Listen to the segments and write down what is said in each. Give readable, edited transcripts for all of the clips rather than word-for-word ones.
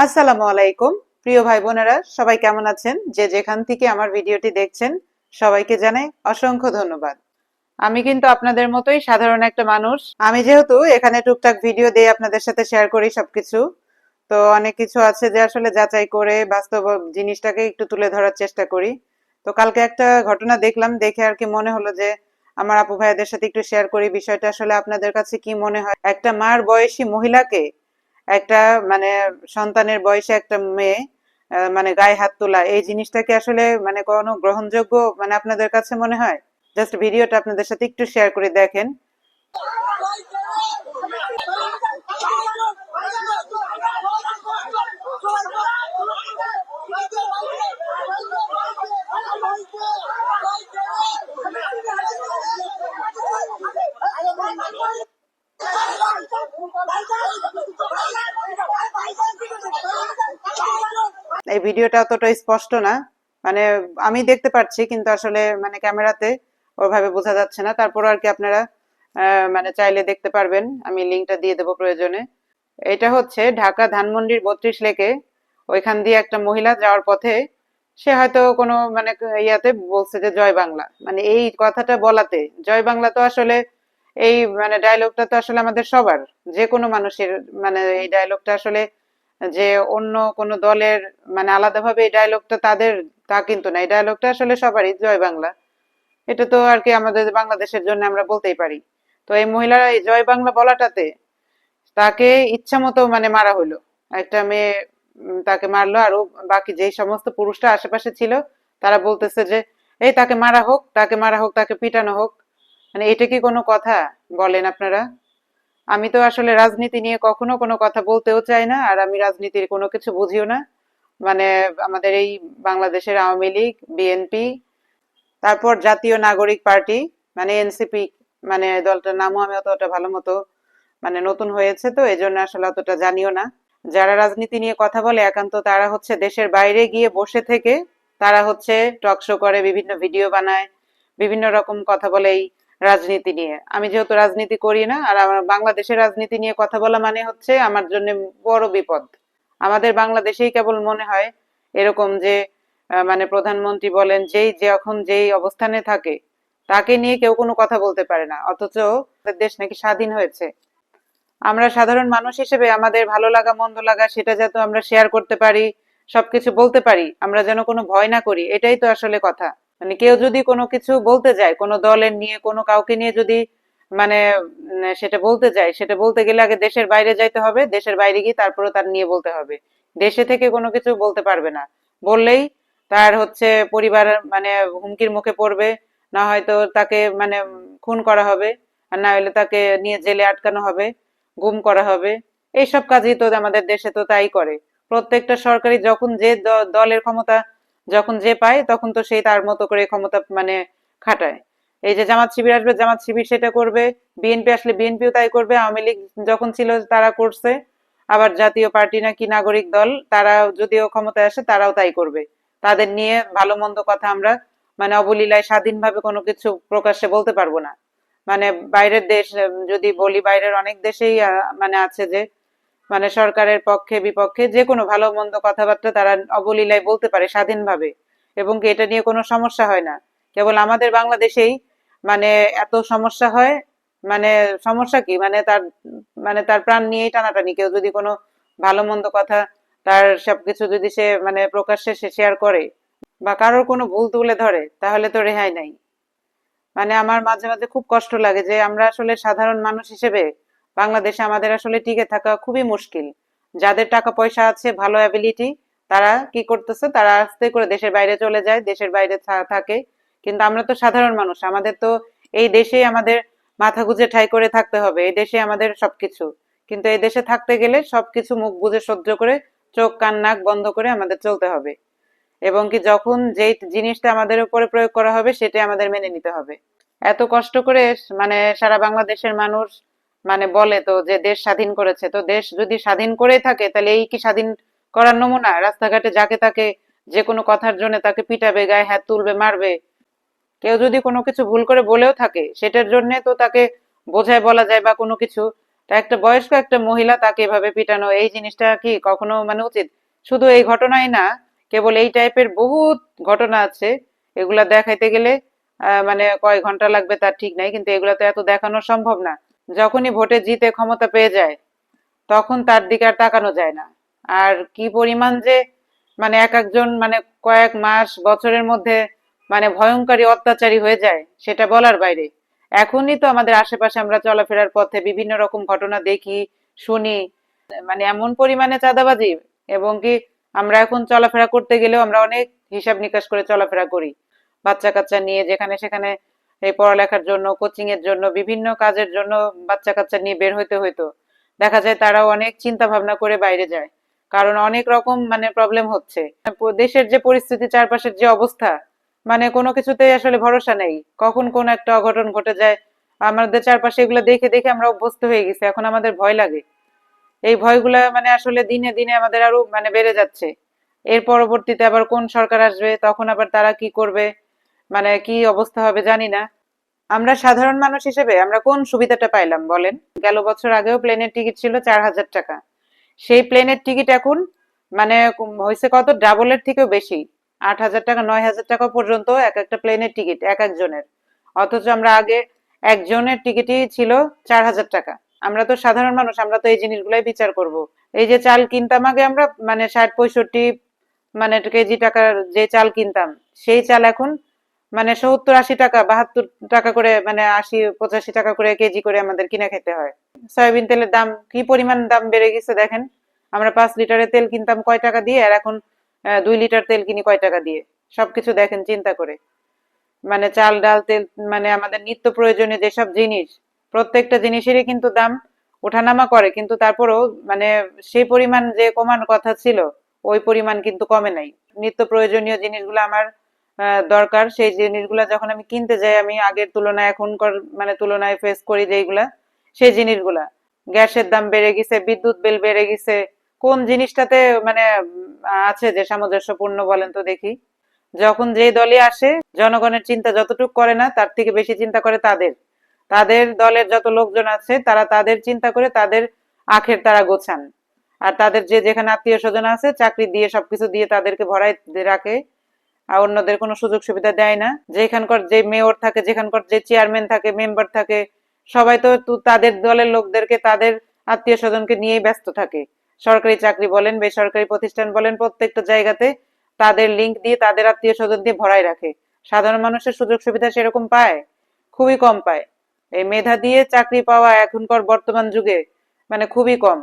আসসালামু আলাইকুম প্রিয় ভাই বোনেরা, সবাই কেমন আছেন? যে যেখান থেকে আমার ভিডিওটি দেখছেন সবাইকে জানাই অসংখ্য ধন্যবাদ। আমি কিন্তু আপনাদের মতোই সাধারণ একটা মানুষ। আমি যেহেতু এখানে টুকটাক ভিডিও দিয়ে আপনাদের সাথে শেয়ার করি সবকিছু, তো অনেক কিছু আছে যে আসলে যাচাই করে বাস্তব জিনিসটাকে একটু তুলে ধরার চেষ্টা করি। তো কালকে একটা ঘটনা দেখলাম, দেখে আর কি মনে হলো যে আমার আপু ভাইয়াদের সাথে একটু শেয়ার করি বিষয়টা। আসলে আপনাদের কাছে কি মনে হয় একটা মার বয়সী মহিলাকে একটা মানে সন্তানের বয়সে একটা মেয়ে মানে গায়ে হাত তোলা, এই জিনিসটাকে আসলে মানে কোনো গ্রহণযোগ্য মানে আপনাদের কাছে মনে হয়? জাস্ট ভিডিওটা আপনাদের সাথে একটু শেয়ার করে দেখেন। এই ভিডিওটা অতটা স্পষ্ট না, মানে আমি দেখতে পাচ্ছি কিন্তু আসলে মানে ক্যামেরাতে ওভাবে বোঝা যাচ্ছে না। তারপর আর কি আপনারা মানে চাইলে দেখতে পারবেন, আমি লিঙ্কটা দিয়ে দেবো প্রয়োজনে। এটা হচ্ছে ঢাকা ধানমন্ডির 32 লেকে, ওইখান দিয়ে একটা মহিলা যাওয়ার পথে সে হয়তো কোনো মানে ইয়াতে বলছে যে জয় বাংলা, মানে এই কথাটা বলাতে জয় বাংলা তো আসলে এই মানে ডায়লগটা তো আসলে আমাদের সবার, যে কোনো মানুষের, মানে এই ডায়লগটা আসলে যে অন্য কোনো দলের মানে আলাদাভাবে এই ডায়লগটা তাদের তা কিন্তু না, এই ডায়লগটা আসলে সবারই জয় বাংলা। এটা তো আর কি আমাদের বাংলাদেশের জন্য আমরা বলতেই পারি। তো এই মহিলারা এই জয় বাংলা বলাটাতে তাকে ইচ্ছা মতো মানে মারা হলো। একটা মেয়ে তাকে মারলো, আরো বাকি যেই সমস্ত পুরুষরা আশেপাশে ছিল তারা বলতেছে যে এই তাকে মারা হোক, তাকে মারা হোক, তাকে পিটানো হোক। মানে এটা কি কোনো কথা বলেন আপনারা? আমি তো আসলে রাজনীতি নিয়ে কখনো কোনো কথা বলতেও চাই না, আর আমি রাজনীতির কোনো কিছু বুঝিও না। মানে আমাদের এই বাংলাদেশের আওয়ামী লীগ, বিএনপি, তারপর জাতীয় নাগরিক পার্টি মানে এনসিপি, মানে দলটার নামও আমি অতটা ভালো মতো মানে নতুন হয়েছে তো এই জন্য আসলে অতটা জানিও না। যারা রাজনীতি নিয়ে কথা বলে একান্ত তারা হচ্ছে দেশের বাইরে গিয়ে বসে থেকে তারা হচ্ছে টক শো করে, বিভিন্ন ভিডিও বানায়, বিভিন্ন রকম কথা বলে এই রাজনীতি নিয়ে। আমি যেহেতু রাজনীতি করি না, আর আমার বাংলাদেশের রাজনীতি নিয়ে কথা বলা মানে হচ্ছে আমার জন্য বড় বিপদ। আমাদের বাংলাদেশেই কেবল মনে হয় এরকম যে মানে প্রধানমন্ত্রী বলেন যেই যখন যেই অবস্থানে থাকে তাকে নিয়ে কেউ কোনো কথা বলতে পারে না, অথচ আমাদের দেশ নাকি স্বাধীন হয়েছে। আমরা সাধারণ মানুষ হিসেবে আমাদের ভালো লাগা মন্দ লাগা সেটা যাতে আমরা শেয়ার করতে পারি, সবকিছু বলতে পারি, আমরা যেন কোনো ভয় না করি, এটাই তো আসলে কথা। মানে কেউ যদি কোনো কিছু বলতে যায়, কোনো দলের নিয়ে কোনো কাউকে নিয়ে যদি মানে সেটা বলতে যায়, সেটা বলতে গেলে আগে দেশের বাইরে যাইতে হবে, দেশের বাইরে গিয়ে তারপরে তার নিয়ে বলতে হবে। দেশে থেকে কোনো কিছু বলতে পারবে না, বললেই তার হচ্ছে পরিবার মানে হুমকির মুখে পড়বে, না হয়তো তাকে মানে খুন করা হবে, আর না হলে তাকে নিয়ে জেলে আটকানো হবে, গুম করা হবে। এইসব কাজই তো আমাদের দেশে তো তাই করে। প্রত্যেকটা সরকারি যখন যে দলের ক্ষমতা যখন যে পায় তখন তো সেই তার মতো করে ক্ষমতা মানে খাটায়। এই যে জামাত শিবির আসবে, জামাত শিবির সেটা করবে, বিএনপি আসলে বিএনপিও তাই করবে, আওয়ামী লীগ যখন ছিল তারা করছে, আবার জাতীয় পার্টি নাকি নাগরিক দল তারা যদিও ক্ষমতায় আসে তারাও তাই করবে। তাদের নিয়ে ভালো মন্দ কথা আমরা মানে অবলীলায় স্বাধীনভাবে কোনো কিছু প্রকাশ্যে বলতে পারবো না। মানে বাইরের দেশ যদি বলি, বাইরের অনেক দেশেই মানে আছে যে মানে সরকারের পক্ষে বিপক্ষে যে কোনো ভালো মন্দ কথাবার্তা তারা অবলীলায় বলতে পারে স্বাধীনভাবে, এবং কি এটা নিয়ে কোনো সমস্যা হয় না। কেবল আমাদের বাংলাদেশেই মানে এত সমস্যা হয়। মানে সমস্যা কি, মানে তার প্রাণ নিয়েই টানাটানি। কেউ যদি কোনো ভালো মন্দ কথা তার সবকিছু যদি সে মানে প্রকাশ্যে সে শেয়ার করে বা কারোর কোনো ভুল তুলে ধরে তাহলে তো রেহাই নাই। মানে আমার মাঝে মাঝে খুব কষ্ট লাগে যে আমরা আসলে সাধারণ মানুষ হিসেবে বাংলাদেশে আমাদের আসলে টিকে থাকা খুবই মুশকিল। যাদের টাকা পয়সা আছে, ভালো অ্যাবিলিটি, তারা কি করতেছে, তারা আস্তে করে দেশের বাইরে চলে যায়, দেশের বাইরে থাকে। কিন্তু আমরা তো সাধারণ মানুষ, আমাদের তো এই দেশেই আমাদের মাথা গুঁজে ঠাই করে থাকতে হবে, এই দেশে আমাদের সবকিছু। কিন্তু এই দেশে থাকতে গেলে সবকিছু মুখ বুজে সহ্য করে, চোখ কান নাক বন্ধ করে আমাদের চলতে হবে, এবং কি যখন যেই জিনিসটা আমাদের উপরে প্রয়োগ করা হবে সেটাই আমাদের মেনে নিতে হবে। এত কষ্ট করে মানে সারা বাংলাদেশের মানুষ মানে বলে তো যে দেশ স্বাধীন করেছে, তো দেশ যদি স্বাধীন করেই থাকে তাহলে এই কি স্বাধীন করার নমুনা? রাস্তাঘাটে যাকে তাকে যে কোনো কথার জন্য তাকে পিটাবে, গায়ে হাত তুলবে, মারবে। কেউ যদি কোনো কিছু ভুল করে বলেও থাকে সেটার জন্য তো তাকে বোঝায় বলা যায় বা কোনো কিছু, তা একটা বয়স্ক একটা মহিলা তাকে এভাবে পিটানো, এই জিনিসটা কি কখনো মানে উচিত? শুধু এই ঘটনাই না, কেবল এই টাইপের বহুত ঘটনা আছে, এগুলা দেখাইতে গেলে মানে কয় ঘন্টা লাগবে তার ঠিক নাই, কিন্তু এগুলা তো এত দেখানো সম্ভব না। যখনই ভোটে জিতে ক্ষমতা পেয়ে যায় তখন তার দিকে আর তাকানো যায় না। আর কি পরিমাণ যে মানে এক একজন মানে কয়েক মাস বছরের মধ্যে মানে ভয়ঙ্করী অত্যাচারী হয়ে যায় সেটা বলার বাইরে। এখনই তো আমাদের আশেপাশে আমরা চলাফেরার পথে বিভিন্ন রকম ঘটনা দেখি, শুনি, মানে এমন পরিমাণে চাঁদাবাজি, এবং কি আমরা এখন চলাফেরা করতে গেলেও আমরা অনেক হিসাব নিকাশ করে চলাফেরা করি। বাচ্চা কাচ্চা নিয়ে যেখানে সেখানে এই পড়ালেখার জন্য, কোচিং এর জন্য, বিভিন্ন কাজের জন্য বাচ্চা কাচ্চা নিয়ে বের হইতে হইতো, দেখা যায় তারাও অনেক চিন্তা ভাবনা করে বাইরে যায়, কারণ অনেক রকম মানে প্রবলেম হচ্ছে। দেশের যে পরিস্থিতি, চারপাশের যে অবস্থা, মানে কোনো কিছুতেই আসলে ভরসা নেই, কখন কোন একটা অঘটন ঘটে যায়। আমাদের চারপাশে এগুলো দেখে দেখে আমরা অভ্যস্ত হয়ে গেছি, এখন আমাদের ভয় লাগে। এই ভয়গুলা মানে আসলে দিনে দিনে আমাদের আরো মানে বেড়ে যাচ্ছে। এর পরবর্তীতে আবার কোন সরকার আসবে, তখন আবার তারা কি করবে, মানে কি অবস্থা হবে জানি না। আমরা সাধারণ মানুষ হিসেবে আমরা কোন সুবিধাটা পাইলাম বলেন? গেল বছর আগেও প্লেনের টিকিট ছিল 4,000 টাকা, সেই প্লেনের টিকিট এখন মানে হয়েছে কত, ডাবলের থেকেও বেশি। 8,000 টাকা, 9,000 টাকা পর্যন্ত এক একটা প্লেনের টিকিট এক একজনের। অথচ আমরা আগে একজনের টিকিটই ছিল 4,000 টাকা। আমরা তো সাধারণ মানুষ, আমরা তো এই জিনিসগুলাই বিচার করব। এই যে চাল কিনতাম আগে আমরা মানে 60-65 মানে কেজি টাকার যে চাল কিনতাম, সেই চাল এখন মানে 70-80 টাকা, 72 টাকা করে, মানে 80-85 টাকা করে কেজি করে আমাদের কিনে খেতে হয়। সয়াবিন তেলের দাম কি পরিমাণ দাম বেড়ে গেছে দেখেন। আমরা 5 লিটারের তেল কিনতাম কয় টাকা দিয়ে, আর এখন 2 লিটার তেল কিনি কয় টাকা দিয়ে। সবকিছু দেখেন চিন্তা করে, মানে চাল ডাল তেল, মানে আমাদের নিত্য প্রয়োজনীয় যেসব জিনিস, প্রত্যেকটা জিনিসেরই কিন্তু দাম ওঠানামা করে, কিন্তু তারপরেও মানে সেই পরিমাণ যে কমানোর কথা ছিল ওই পরিমাণ কিন্তু কমে নাই। নিত্য প্রয়োজনীয় জিনিসগুলো আমার দরকার, সেই জিনিসগুলো যখন আমি কিনতে যাই, আমি আগের তুলনায় এখনকার মানে তুলনায় ফেস করি যেইগুলা, সেই জিনিসগুলা, গ্যাসের দাম বেড়ে গেছে, বিদ্যুৎ বিল বেড়ে গেছে। কোন জিনিসটাতে মানে আছে যে সামঞ্জস্যপূর্ণ বলেন তো দেখি? যখন যেই দলই আসে জনগণের চিন্তা যতটুকু করে না, তার থেকে বেশি চিন্তা করে তাদের, তাদের দলের যত লোকজন আছে তারা তাদের চিন্তা করে তাদের আখের তারা গোছান। আর তাদের যে যেখানে আত্মীয় স্বজন আছে চাকরি দিয়ে সবকিছু দিয়ে তাদেরকে ভরাই রাখে, আর অন্যদের কোনো সুযোগ সুবিধা দেয় না। যেখানকার যে মেয়র থাকে, যেখানকার যে চেয়ারম্যান থাকে, মেম্বার থাকে, সবাই তো তাদের দলের লোকদেরকে, তাদের আত্মীয় স্বজনকে নিয়েই ব্যস্ত থাকে। সরকারি চাকরি বলেন, বেসরকারি প্রতিষ্ঠান বলেন, প্রত্যেকটা জায়গাতে তাদের লিঙ্ক দিয়ে, তাদের আত্মীয় স্বজন দিয়ে ভরাই রাখে। সাধারণ মানুষের সুযোগ সুবিধা সেরকম পায়? খুবই কম পায়। এই মেধা দিয়ে চাকরি পাওয়া এখনকার বর্তমান যুগে মানে খুবই কম।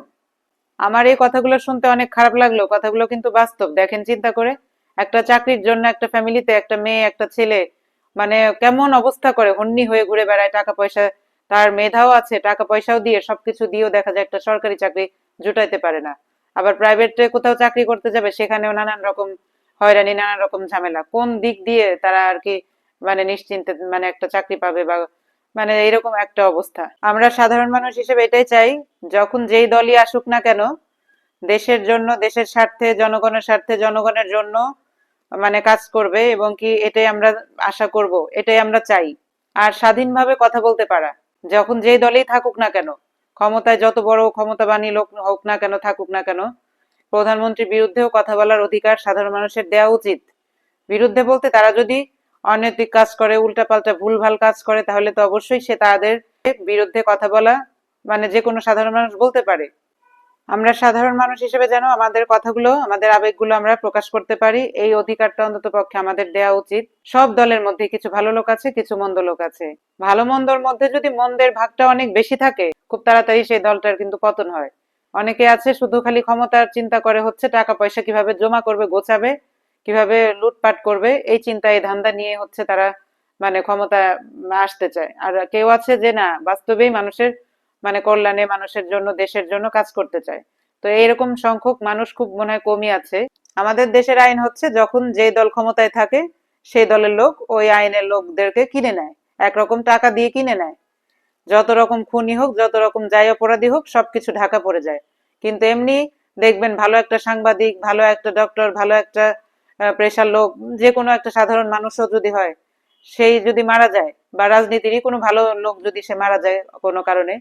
আমার এই কথাগুলো শুনতে অনেক খারাপ লাগলো, কথাগুলো কিন্তু বাস্তব। দেখেন চিন্তা করে, একটা চাকরির জন্য একটা ফ্যামিলিতে একটা মেয়ে একটা ছেলে মানে কেমন অবস্থা করে, হন্নি হয়ে ঘুরে বেড়ায়, টাকা পয়সা, তার মেধাও আছে, টাকা পয়সাও দিয়ে সবকিছু দিয়েও দেখা যায় একটা সরকারি চাকরি জুটাইতে পারে না। আবার প্রাইভেটে কোথাও চাকরি করতে যাবে, সেখানেও নানান রকম হয়রানি, নানান রকম ঝামেলা। কোন দিক দিয়ে তারা আর কি মানে নিশ্চিন্তে মানে একটা চাকরি পাবে, বা মানে এরকম একটা অবস্থা। আমরা সাধারণ মানুষ হিসেবে এটাই চাই, যখন যেই দলই আসুক না কেন, দেশের জন্য, দেশের স্বার্থে, জনগণের স্বার্থে, জনগণের জন্য মানে কাজ করবে, এবং কি এটাই আমরা আশা করব, এটাই আমরা চাই। আর স্বাধীনভাবে কথা বলতে পারা, যখন যেই দলেই থাকুক না কেন, ক্ষমতায় যত বড় ক্ষমতাবানী লোক হোক না কেন, থাকুক না কেন, প্রধানমন্ত্রীর বিরুদ্ধেও কথা বলার অধিকার সাধারণ মানুষের দেওয়া উচিত। বিরুদ্ধে বলতে, তারা যদি অনৈতিক কাজ করে, উল্টাপাল্টা ভুলভাল কাজ করে, তাহলে তো অবশ্যই সে তাদের বিরুদ্ধে কথা বলা মানে যে কোনো সাধারণ মানুষ বলতে পারে। আমরা সাধারণ মানুষ হিসেবে যেন আমাদের কথাগুলো, আমাদের আবেগগুলো আমরা প্রকাশ করতে পারি, এই অধিকারটা অন্তত পক্ষে আমাদের দেওয়া উচিত। সব দলের মধ্যে কিছু ভালো লোক আছে, কিছু মন্দ লোক আছে। ভালো মন্দর মধ্যে যদি মন্দের ভাগটা অনেক বেশি থাকে, খুব তাড়াতাড়ি সেই দলটার কিন্তু পতন হয়। অনেকে আছে শুধু খালি ক্ষমতার চিন্তা করে, হচ্ছে টাকা পয়সা কিভাবে জমা করবে, গোছাবে, কিভাবে লুটপাট করবে, এই চিন্তা, এই ধান্দা নিয়ে হচ্ছে তারা মানে ক্ষমতা আসতে চায়। আর কেউ আছে যে না, বাস্তবেই মানুষের মানে কল্যাণে, মানুষের জন্য, দেশের জন্য কাজ করতে চায়। তো এইরকম সংখ্যক মানুষ খুব মনে হয় কমই আছে। আমাদের দেশের আইন হচ্ছে, যখন যে দল ক্ষমতায় থাকে সেই দলের লোক ওই আইনের লোকদেরকে কিনে নেয়, একরকম টাকা দিয়ে কিনে নেয়। যত রকম খুনি হোক, যত রকম যাই অপরাধী হোক, সবকিছু ঢাকা পড়ে যায়। কিন্তু এমনি দেখবেন ভালো একটা সাংবাদিক, ভালো একটা ডক্টর, ভালো একটা পেশার লোক, যে কোনো একটা সাধারণ মানুষও যদি হয়, সেই যদি মারা যায়, বা রাজনীতিরই কোনো ভালো লোক যদি সে মারা যায় কোনো কারণে,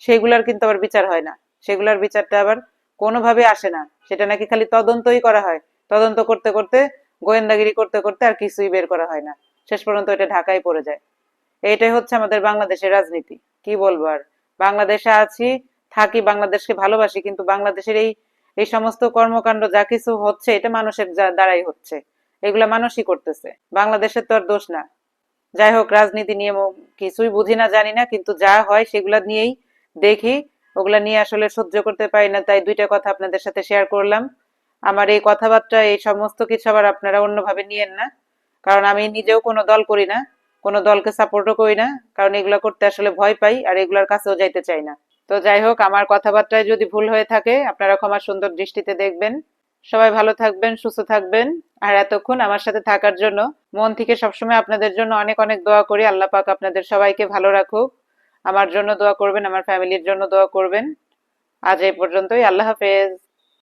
সেগুলার কিন্তু আবার বিচার হয় না। সেগুলার বিচারটা আবার কোনোভাবে আসে না। সেটা নাকি খালি তদন্তই করা হয়। তদন্ত করতে করতে, গোয়েন্দাগিরি করতে করতে আর কিছুই বের করা হয় না। শেষ পর্যন্ত এটা ঢাকায় পড়ে যায়। এইটাই হচ্ছে আমাদের বাংলাদেশের রাজনীতি। কি বলবো আর, বাংলাদেশে আছি, থাকি, বাংলাদেশকে ভালোবাসি, কিন্তু বাংলাদেশের এই এই সমস্ত কর্মকাণ্ড যা কিছু হচ্ছে এটা মানুষের দ্বারাই হচ্ছে। এগুলা মানুষই করতেছে, বাংলাদেশের তো আর দোষ না। যাই হোক, রাজনীতি নিয়ে কিছুই বুঝি না, জানি না, কিন্তু যা হয় সেগুলা নিয়েই দেখি। ওগুলা নিয়ে আসলে সহ্য করতে পারি না, তাই দুইটা কথা আপনাদের সাথে শেয়ার করলাম। আমার এই কথাবার্তা, এই সমস্ত কিছু আবার আপনারা অন্যভাবে নিয়েন না, কারণ আমি নিজেও কোনো দল করি না, কোনো দলকে সাপোর্টও করি না, কারণ এগুলা করতে আসলে ভয় পাই আর এগুলার কাছেও যাইতে চাই না। তো যাই হোক, আমার কথাবার্তায় যদি ভুল হয়ে থাকে আপনারা ক্ষমা সুন্দর দৃষ্টিতে দেখবেন। সবাই ভালো থাকবেন, সুস্থ থাকবেন। আর এতক্ষণ আমার সাথে থাকার জন্য মন থেকে সবসময় আপনাদের জন্য অনেক অনেক দোয়া করি। আল্লাহ পাক আপনাদের সবাইকে ভালো রাখুক। আমার জন্য দোয়া করবেন, আমার ফ্যামিলির জন্য দোয়া করবেন। আজ এই পর্যন্তই। আল্লাহ হাফেজ।